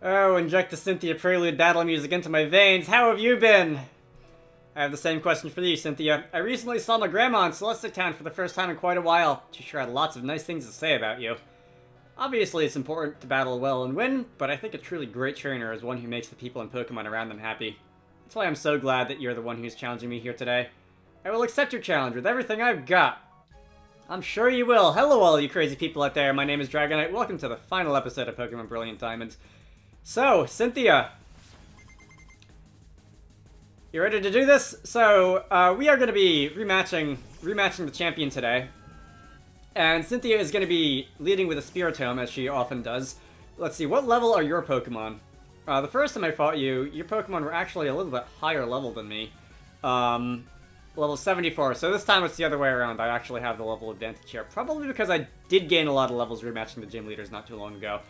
Oh, inject the Cynthia Prelude battle music into my veins. How have you been? I have the same question for you, Cynthia. I recently saw my grandma in Celestic Town for the first time in quite a while. She sure had lots of nice things to say about you. Obviously, it's important to battle well and win, but I think a truly great trainer is one who makes the people and Pokemon around them happy. That's why I'm so glad that you're the one who's challenging me here today. I will accept your challenge with everything I've got. I'm sure you will. Hello all you crazy people out there. My name is Dragonite. Welcome to the final episode of Pokemon Brilliant Diamond. So, Cynthia. You ready to do this? So, we are going to be rematching the champion today. And Cynthia is going to be leading with a Spiritomb, as she often does. Let's see, what level are your Pokemon? The first time I fought you, your Pokemon were actually a little bit higher level than me. Level 74, so this time it's the other way around. I actually have the level advantage here. Probably because I did gain a lot of levels rematching the gym leaders not too long ago.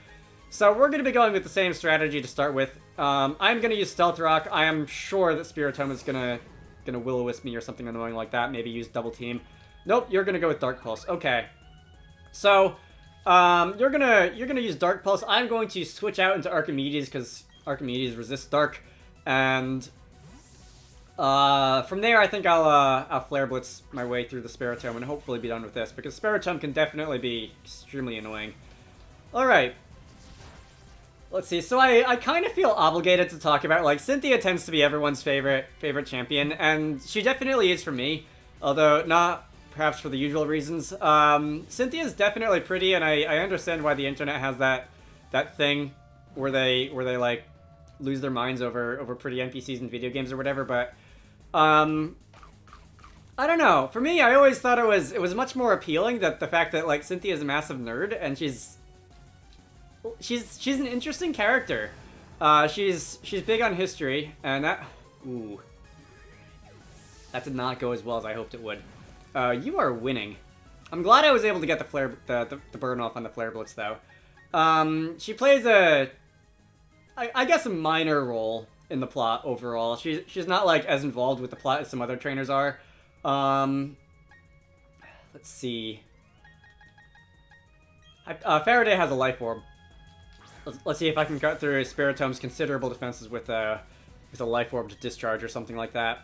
So we're going to be going with the same strategy to start with. I'm going to use Stealth Rock. I am sure that Spiritomb is going to Will-O-Wisp me or something annoying like that. Maybe use Double Team. Nope, you're going to go with Dark Pulse. Okay. So, you're gonna use Dark Pulse. I'm going to switch out into Archimedes because Archimedes resists Dark. And from there, I think I'll Flare Blitz my way through the Spiritomb and hopefully be done with this, because Spiritomb can definitely be extremely annoying. Alright. Let's see, so I kind of feel obligated to talk about, like, Cynthia tends to be everyone's favorite champion, and she definitely is for me, although not perhaps for the usual reasons. Cynthia's definitely pretty, and I understand why the internet has that thing where they like lose their minds over pretty NPCs in video games or whatever, but I don't know. For me, I always thought it was much more appealing that the fact that, like, Cynthia's a massive nerd and she's an interesting character. She's big on history, and that did not go as well as I hoped it would. You are winning. I'm glad I was able to get the burn off on the Flare Blitz though. She plays I guess a minor role in the plot overall. She's not like as involved with the plot as some other trainers are. Let's see. Faraday has a Life Orb. Let's see if I can cut through Spiritomb's considerable defenses with a Life Orb to discharge or something like that.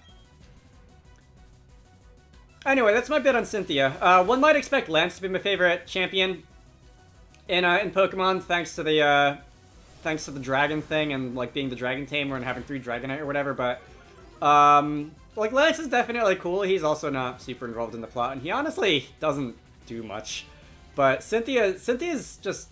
Anyway, that's my bit on Cynthia. One might expect Lance to be my favorite champion in Pokemon, thanks to the dragon thing and, like, being the dragon tamer and having 3 Dragonite or whatever, but like, Lance is definitely cool. He's also not super involved in the plot, and he honestly doesn't do much. But Cynthia's just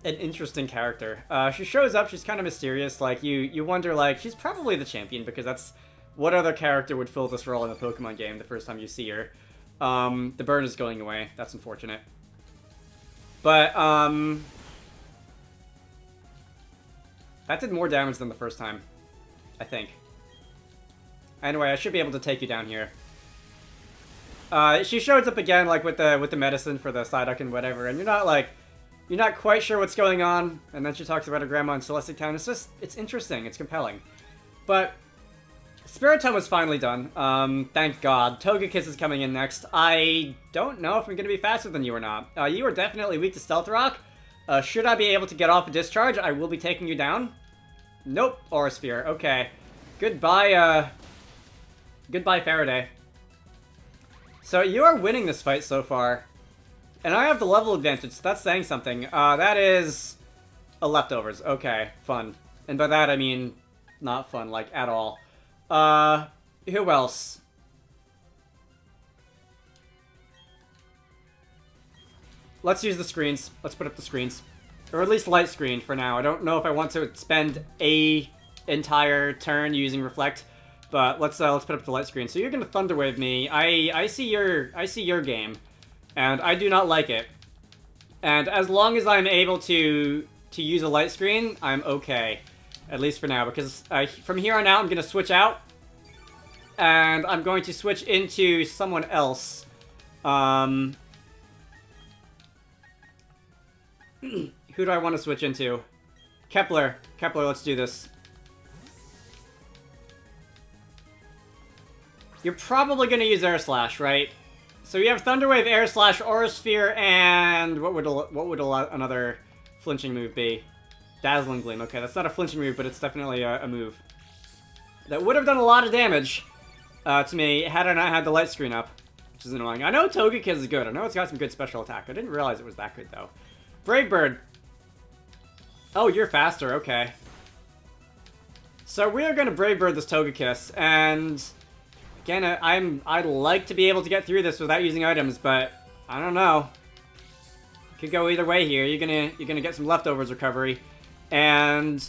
an interesting character. She shows up, she's kind of mysterious, like, you wonder, like, she's probably the champion, because that's what other character would fill this role in a Pokemon game the first time you see her. The burn is going away. That's unfortunate. But, that did more damage than the first time, I think. Anyway, I should be able to take you down here. She shows up again, like, with the medicine for the Psyduck and whatever, and you're not quite sure what's going on, and then she talks about her grandma in Celestic Town. It's interesting, it's compelling. But Spiritomb was finally done. Thank God. Togekiss is coming in next. I don't know if I'm going to be faster than you or not. You are definitely weak to Stealth Rock. Should I be able to get off a discharge, I will be taking you down. Nope. Aura Sphere. Okay. Goodbye, goodbye, Faraday. So you are winning this fight so far. And I have the level advantage, so that's saying something. That is a leftovers. Okay, fun. And by that I mean not fun, like, at all. Who else? Let's use the screens. Let's put up the screens. Or at least light screen for now. I don't know if I want to spend a entire turn using Reflect, but let's put up the light screen. So you're gonna Thunder Wave me. I see your game, and I do not like it. And as long as I'm able to use a light screen, I'm okay. At least for now, because from here on out, I'm going to switch out. And I'm going to switch into someone else. Who do I want to switch into? Kepler. Kepler, let's do this. You're probably going to use Air Slash, right? So you have Thunder Wave, Air Slash, Aura Sphere, and what would another flinching move be? Dazzling Gleam. Okay, that's not a flinching move, but it's definitely a move. That would have done a lot of damage to me had I not had the light screen up, which is annoying. I know Togekiss is good. I know it's got some good special attack. I didn't realize it was that good, though. Brave Bird. Oh, you're faster. Okay. So we are going to Brave Bird this Togekiss, and again, I'd like to be able to get through this without using items, but I don't know. Could go either way here. You're gonna get some leftovers recovery, and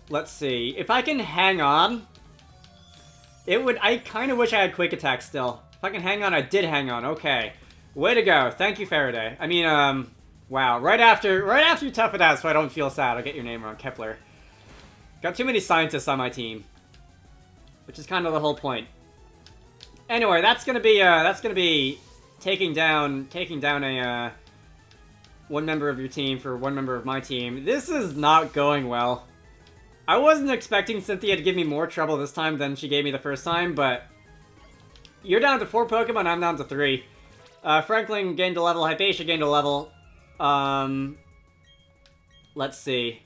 let's see if I can hang on. I kind of wish I had Quick Attack still. If I can hang on, I did hang on. Okay, way to go. Thank you, Faraday. I mean, wow. Right after you tough it out, so I don't feel sad. I'll get your name wrong, Kepler. Got too many scientists on my team, which is kind of the whole point. Anyway, that's gonna be taking down a one member of your team for one member of my team. This is not going well. I wasn't expecting Cynthia to give me more trouble this time than she gave me the first time, but you're down to 4 Pokemon, I'm down to 3. Franklin gained a level, Hypatia gained a level. Let's see.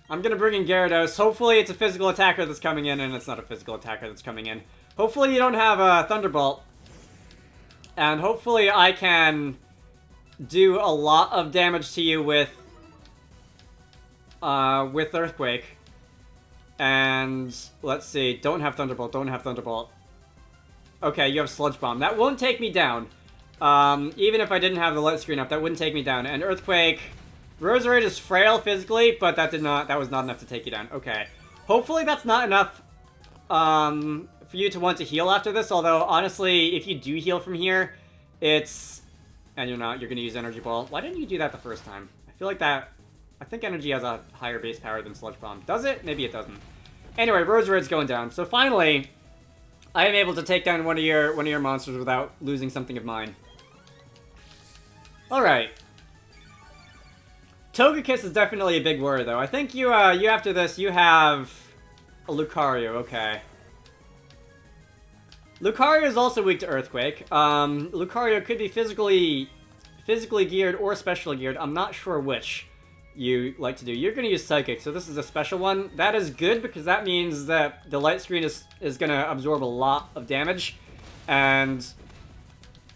I'm gonna bring in Gyarados. Hopefully it's a physical attacker that's coming in, and it's not a physical attacker that's coming in. Hopefully you don't have a Thunderbolt. And hopefully I can do a lot of damage to you with Earthquake. And let's see, don't have Thunderbolt, don't have Thunderbolt. Okay, you have Sludge Bomb. That won't take me down. Even if I didn't have the light screen up, that wouldn't take me down. And Earthquake, Roserade is frail physically, but that was not enough to take you down. Okay. Hopefully that's not enough for you to want to heal after this, although honestly, if you do heal from here, and you're not, you're gonna use Energy Ball. Why didn't you do that the first time? I feel like I think Energy has a higher base power than Sludge Bomb. Does it? Maybe it doesn't. Anyway, Roserade's going down. So finally, I am able to take down one of your monsters without losing something of mine. Alright. Togekiss is definitely a big worry, though. I think you after this, you have a Lucario, okay. Lucario is also weak to Earthquake. Lucario could be physically geared or special geared. I'm not sure which you like to do. You're going to use Psychic, so this is a special one. That is good, because that means that the light screen is going to absorb a lot of damage, and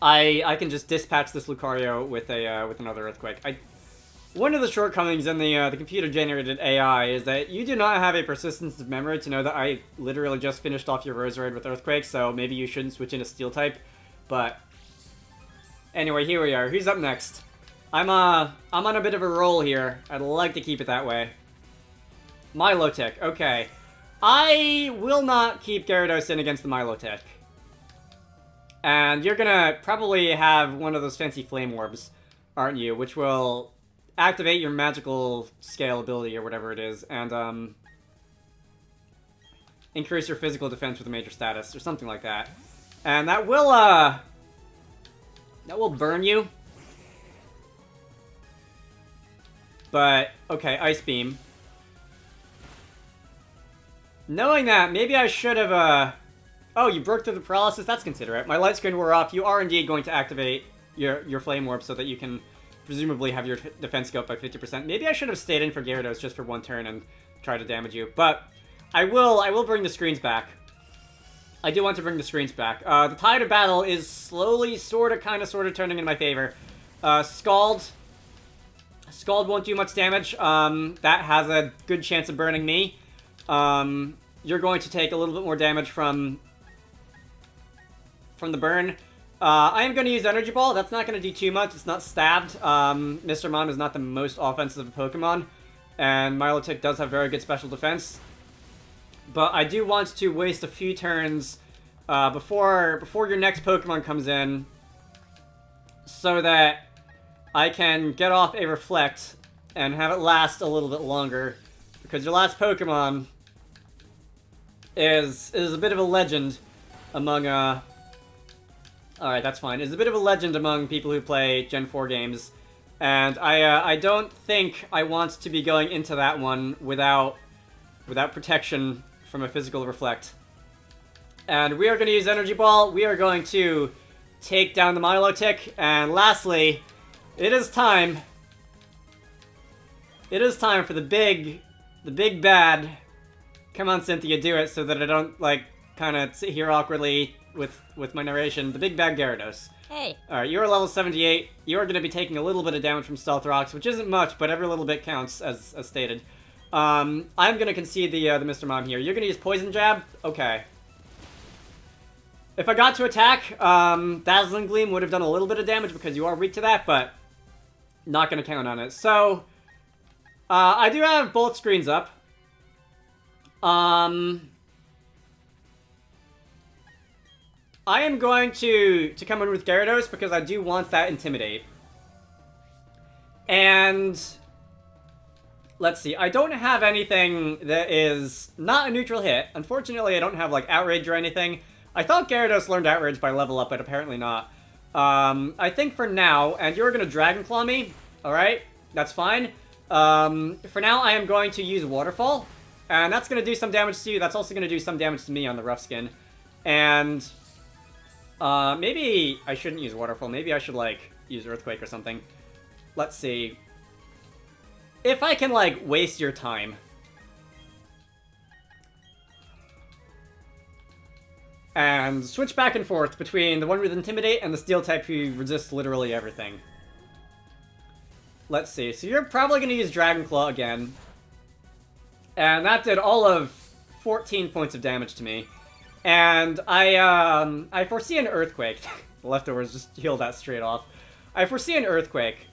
I can just dispatch this Lucario with another Earthquake. One of the shortcomings in the computer-generated AI is that you do not have a persistence of memory to know that I literally just finished off your Roserade with Earthquake, so maybe you shouldn't switch into Steel-type. But anyway, here we are. Who's up next? I'm on a bit of a roll here. I'd like to keep it that way. Milotic. Okay. I will not keep Gyarados in against the Milotic. And you're gonna probably have one of those fancy Flame Orbs, aren't you? Which will activate your magical scale ability or whatever it is, and increase your physical defense with a major status or something like that. And that will burn you. But okay, Ice Beam. Knowing that, maybe I should have oh, you broke through the paralysis? That's considerate. My light screen wore off. You are indeed going to activate your Flame Orb so that you can presumably have your defense go up by 50%. Maybe I should have stayed in for Gyarados just for one turn and try to damage you. But I will bring the screens back. I do want to bring the screens back. The tide of battle is slowly, sort of turning in my favor. Scald. Scald won't do much damage. That has a good chance of burning me. You're going to take a little bit more damage from the burn. I am going to use Energy Ball. That's not going to do too much. It's not stabbed. Mr. Mime is not the most offensive Pokemon, and Milotic does have very good special defense. But I do want to waste a few turns before your next Pokemon comes in, so that I can get off a Reflect and have it last a little bit longer, because your last Pokemon is a bit of a legend among Alright, that's fine. It's a bit of a legend among people who play Gen 4 games, and I don't think I want to be going into that one without protection from a physical Reflect. And we are going to use Energy Ball. We are going to take down the Milotic, and lastly, it is time It is time for the big bad. Come on, Cynthia, do it so that I don't, like, kind of sit here awkwardly with my narration. The big bad Gyarados. Hey. Alright, you're level 78. You're going to be taking a little bit of damage from Stealth Rocks, which isn't much, but every little bit counts, as stated. I'm going to concede the Mr. Mom here. You're going to use Poison Jab? Okay. If I got to attack, Dazzling Gleam would have done a little bit of damage because you are weak to that, but not going to count on it. So, I do have both screens up. I am going to come in with Gyarados because I do want that Intimidate. And let's see, I don't have anything that is not a neutral hit. Unfortunately, I don't have, like, Outrage or anything. I thought Gyarados learned Outrage by level up, but apparently not. I think for now, and you're going to Dragon Claw me, alright? That's fine. For now, I am going to use Waterfall, and that's going to do some damage to you. That's also going to do some damage to me on the Rough Skin. And maybe I shouldn't use Waterfall. Maybe I should, like, use Earthquake or something. Let's see. If I can, like, waste your time. And switch back and forth between the one with Intimidate and the Steel type who resists literally everything. Let's see. So you're probably going to use Dragon Claw again. And that did all of 14 points of damage to me. And I foresee an Earthquake. The leftovers just heal that straight off. I foresee an Earthquake.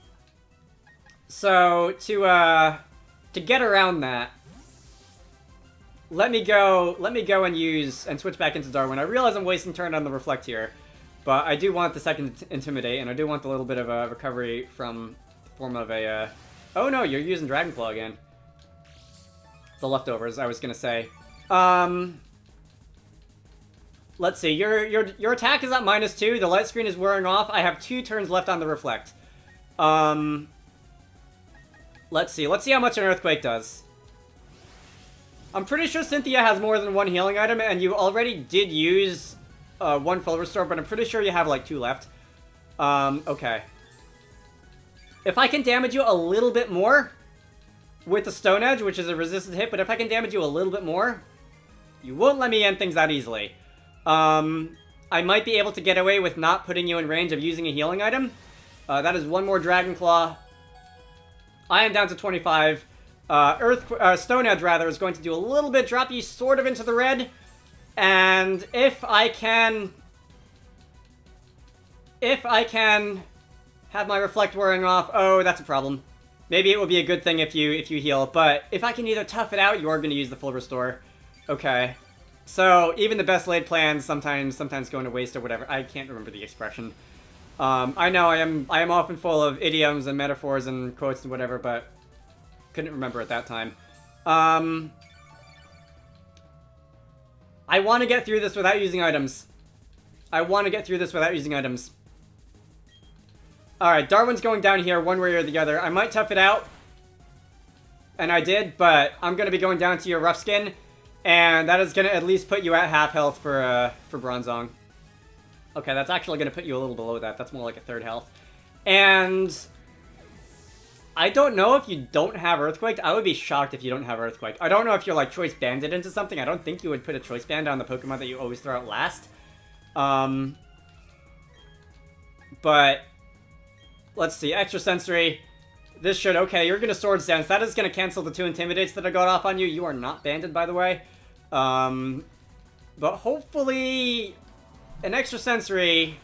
So to get around that, let me go and use and switch back into Darwin. I realize I'm wasting turn on the Reflect here, but I do want the second Intimidate, and I do want a little bit of a recovery from the form of a. Oh no, you're using Dragon Claw again. The leftovers, I was gonna say. Let's see. Your attack is at -2. The light screen is wearing off. I have 2 turns left on the Reflect. Let's see. Let's see how much an Earthquake does. I'm pretty sure Cynthia has more than 1 healing item, and you already did use 1 full restore, but I'm pretty sure you have, like, 2 left. Okay. If I can damage you a little bit more with the Stone Edge, which is a resisted hit, but if I can damage you a little bit more, you won't let me end things that easily. I might be able to get away with not putting you in range of using a healing item. That is 1 more Dragon Claw. I am down to 25. Stone Edge, rather, is going to do a little bit, drop you sort of into the red. And if I can have my Reflect wearing off, oh, that's a problem. Maybe it would be a good thing if you heal, but if I can either tough it out, you are going to use the full restore. Okay. So, even the best laid plans sometimes go into waste or whatever. I can't remember the expression. I know I am often full of idioms and metaphors and quotes and whatever, but couldn't remember at that time. I want to get through this without using items. Alright, Darwin's going down here one way or the other. I might tough it out. And I did, but I'm going to be going down to your Rough Skin. And that is going to at least put you at half health for Bronzong. Okay, that's actually going to put you a little below that. That's more like a 3rd health. And I don't know if you don't have Earthquake. I would be shocked if you don't have Earthquake. I don't know if you're, like, Choice Banded into something. I don't think you would put a Choice Band on the Pokemon that you always throw out last. But let's see. Extra Sensory. This should... Okay, you're going to Sword Dance. That is going to cancel the 2 Intimidates that I got off on you. You are not banded, by the way. But hopefully an Extra Sensory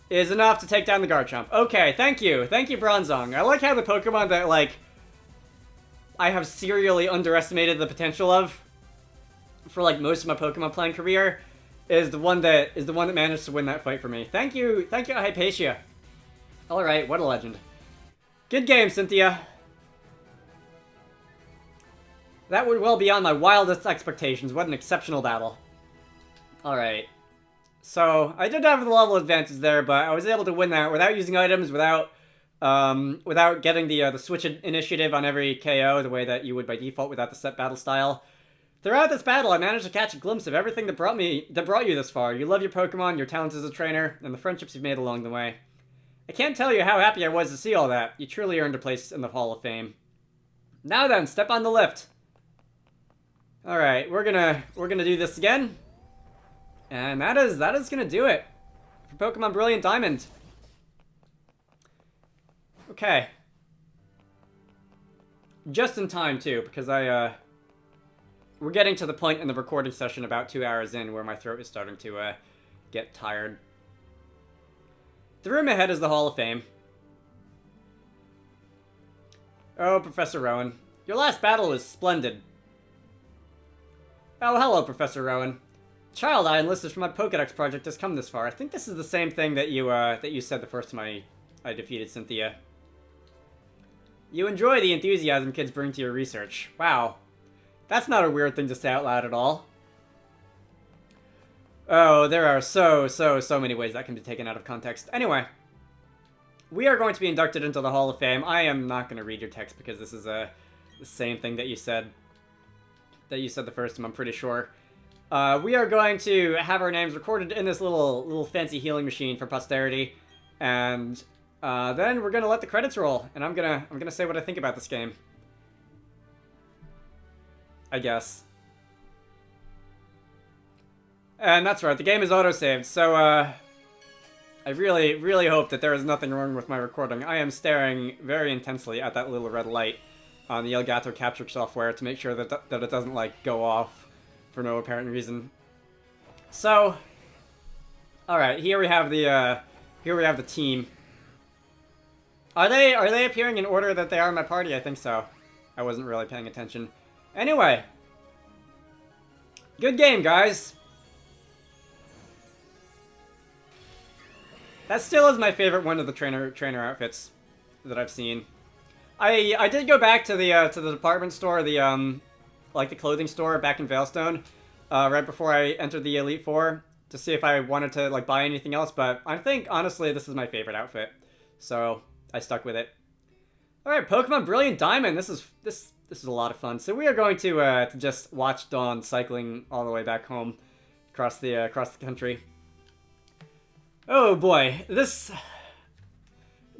is enough to take down the Garchomp. Okay, thank you. Thank you, Bronzong. I like how the Pokemon that, like, I have serially underestimated the potential of for, like, most of my Pokemon playing career is the one that managed to win that fight for me. Thank you, Hypatia. Alright, what a legend. Good game, Cynthia. That went well beyond my wildest expectations. What an exceptional battle. Alright. So, I did have the level advantage there, but I was able to win that without using items, without getting the switch initiative on every KO the way that you would by default without the set battle style. Throughout this battle, I managed to catch a glimpse of everything that brought you this far. You love your Pokemon, your talents as a trainer, and the friendships you've made along the way. I can't tell you how happy I was to see all that. You truly earned a place in the Hall of Fame. Now then, step on the lift. Alright, we're gonna do this again. And that is gonna do it for Pokemon Brilliant Diamond. Okay. Just in time too, because we're getting to the point in the recording session about 2 hours in where my throat is starting to get tired. The room ahead is the Hall of Fame. Oh, Professor Rowan. Your last battle is splendid. Oh, hello, Professor Rowan. The child I enlisted for my Pokédex project has come this far. I think this is the same thing that you said the first time I defeated Cynthia. You enjoy the enthusiasm kids bring to your research. Wow. That's not a weird thing to say out loud at all. Oh, there are so many ways that can be taken out of context. Anyway. We are going to be inducted into the Hall of Fame. I am not going to read your text because this is the same thing that you said. That you said the first time, I'm pretty sure. We are going to have our names recorded in this little fancy healing machine for posterity. And then we're going to let the credits roll. And I'm gonna say what I think about this game. I guess. And that's right, the game is autosaved, so I really hope that there is nothing wrong with my recording. I am staring very intensely at that little red light on the Elgato capture software to make sure that it doesn't, like, go off for no apparent reason. So, alright, here we have the team. Are they appearing in order that they are in my party? I think so. I wasn't really paying attention. Anyway. Good game, guys. That still is my favorite one of the trainer outfits that I've seen. I did go back to the department store, like the clothing store back in Veilstone, right before I entered the Elite Four to see if I wanted to like buy anything else, but I think honestly this is my favorite outfit, so I stuck with it. All right, Pokemon Brilliant Diamond. This is a lot of fun. So we are going to just watch Dawn cycling all the way back home across the country. Oh boy, the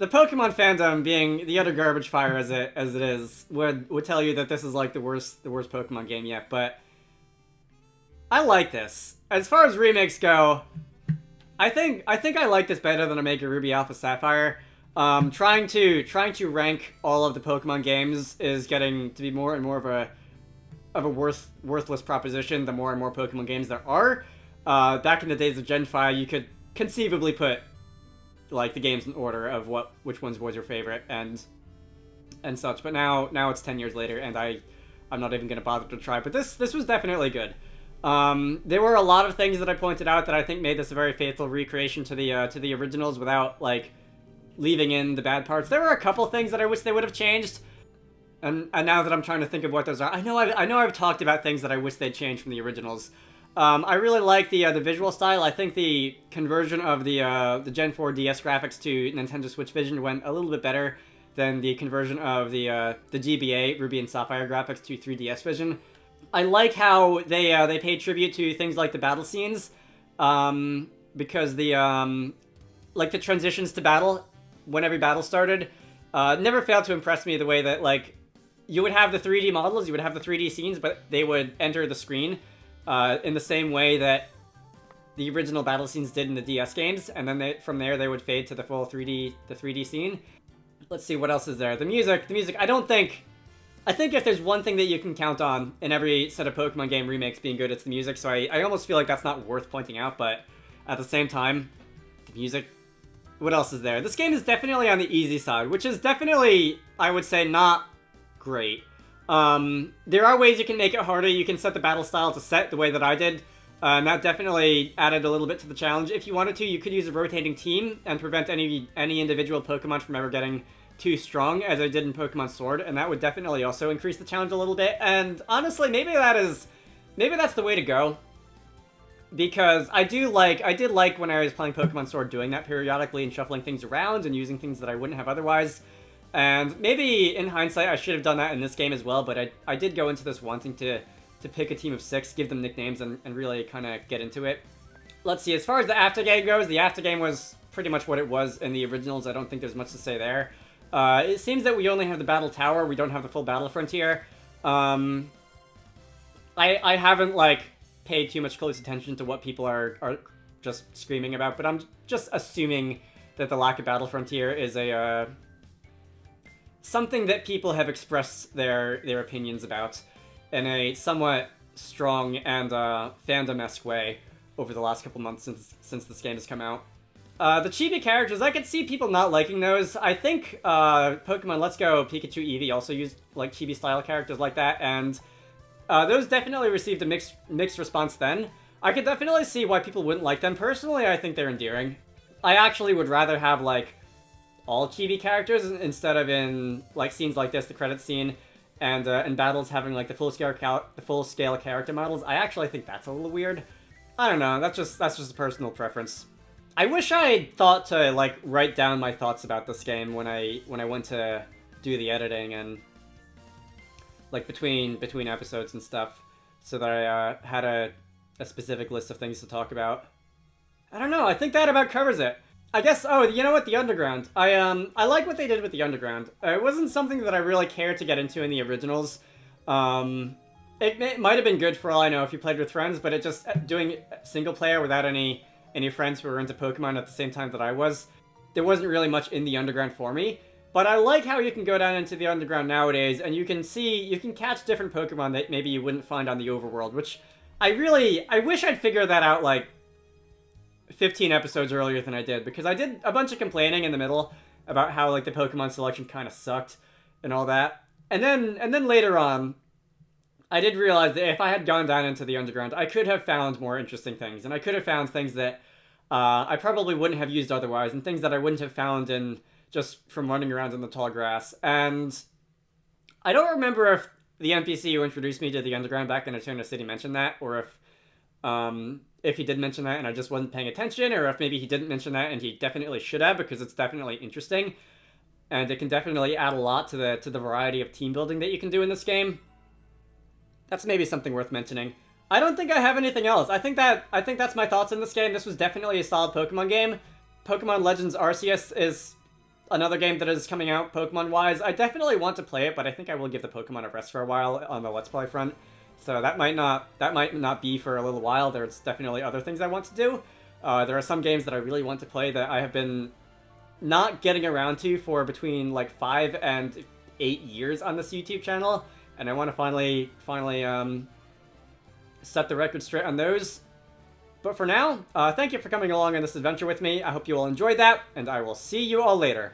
Pokemon fandom, being the utter garbage fire as it is, would tell you that this is like the worst Pokemon game yet. But I like this. As far as remakes go, I think I like this better than Omega Ruby Alpha Sapphire. Trying to rank all of the Pokemon games is getting to be more and more of a worthless proposition. The more and more Pokemon games there are. Back in the days of Gen 5, you could conceivably put like the games in order of which ones was your favorite and such, but now it's 10 years later and I'm not even gonna bother to try. But this was definitely good. There were a lot of things that I pointed out that I think made this a very faithful recreation to the originals without like leaving in the bad parts. There were a couple things that I wish they would have changed, and now that I'm trying to think of what those are, I know I've talked about things that I wish they'd changed from the originals. I really like the visual style. I think the conversion of the Gen 4 DS graphics to Nintendo Switch Vision went a little bit better than the conversion of the GBA Ruby and Sapphire graphics to 3DS Vision. I like how they paid tribute to things like the battle scenes, because the transitions to battle when every battle started never failed to impress me. The way that like you would have the 3D models, you would have the 3D scenes, but they would enter the screen in the same way that the original battle scenes did in the DS games, and then from there they would fade to the full 3D scene. Let's see, what else is there? The music, I think if there's one thing that you can count on in every set of Pokemon game remakes being good, it's the music, so I almost feel like that's not worth pointing out, but at the same time, the music. What else is there? This game is definitely on the easy side, which is definitely, I would say, not great. There are ways you can make it harder. You can set the battle style to set the way that I did, and that definitely added a little bit to the challenge. If you wanted to, you could use a rotating team and prevent any individual Pokemon from ever getting too strong, as I did in Pokemon Sword, and that would definitely also increase the challenge a little bit. And honestly, maybe that's the way to go, because I did like when I was playing Pokemon Sword doing that periodically and shuffling things around and using things that I wouldn't have otherwise. And maybe, in hindsight, I should have done that in this game as well, but I did go into this wanting to pick a team of 6, give them nicknames, and really kind of get into it. Let's see, as far as the aftergame goes, the aftergame was pretty much what it was in the originals. I don't think there's much to say there. It seems that we only have the battle tower. We don't have the full battle frontier. I haven't, like, paid too much close attention to what people are just screaming about, but I'm just assuming that the lack of battle frontier is a, something that people have expressed their opinions about in a somewhat strong and fandom-esque way over the last couple months since this game has come out. The chibi characters, I could see people not liking those. I think Pokemon Let's Go Pikachu Eevee also used like chibi-style characters like that, and those definitely received a mixed response then. I could definitely see why people wouldn't like them. Personally, I think they're endearing. I actually would rather have like all chibi characters instead of in like scenes like this, the credits scene, and in battles having like the full scale character models. I actually think that's a little weird. I don't know. That's just a personal preference. I wish I had thought to like write down my thoughts about this game when I went to do the editing and like between episodes and stuff, so that I had a specific list of things to talk about. I don't know. I think that about covers it. I guess. Oh, you know what? The Underground. I like what they did with the Underground. It wasn't something that I really cared to get into in the originals. It might have been good for all I know if you played with friends, but it just doing single player without any friends who were into Pokemon at the same time that I was, there wasn't really much in the Underground for me. But I like how you can go down into the Underground nowadays, and you can catch different Pokemon that maybe you wouldn't find on the Overworld, which I wish I'd figured that out like 15 episodes earlier than I did, because I did a bunch of complaining in the middle about how like the Pokemon selection kind of sucked and all that. And then later on, I did realize that if I had gone down into the Underground, I could have found more interesting things, and I could have found things that I probably wouldn't have used otherwise, and things that I wouldn't have found in just from running around in the tall grass. And I don't remember if the NPC who introduced me to the Underground back in Eternal City mentioned that, or if he did mention that and I just wasn't paying attention, or if maybe he didn't mention that and he definitely should have, because it's definitely interesting, and it can definitely add a lot to the variety of team building that you can do in this game. That's maybe something worth mentioning. I don't think I have anything else. I think that's my thoughts in this game. This was definitely a solid Pokemon game. Pokemon Legends Arceus is another game that is coming out Pokemon-wise. I definitely want to play it, but I think I will give the Pokemon a rest for a while on the Let's Play front. So that might not be for a little while. There's definitely other things I want to do. There are some games that I really want to play that I have been not getting around to for between like 5 and 8 years on this YouTube channel, and I want to finally set the record straight on those. But for now, thank you for coming along on this adventure with me. I hope you all enjoyed that, and I will see you all later.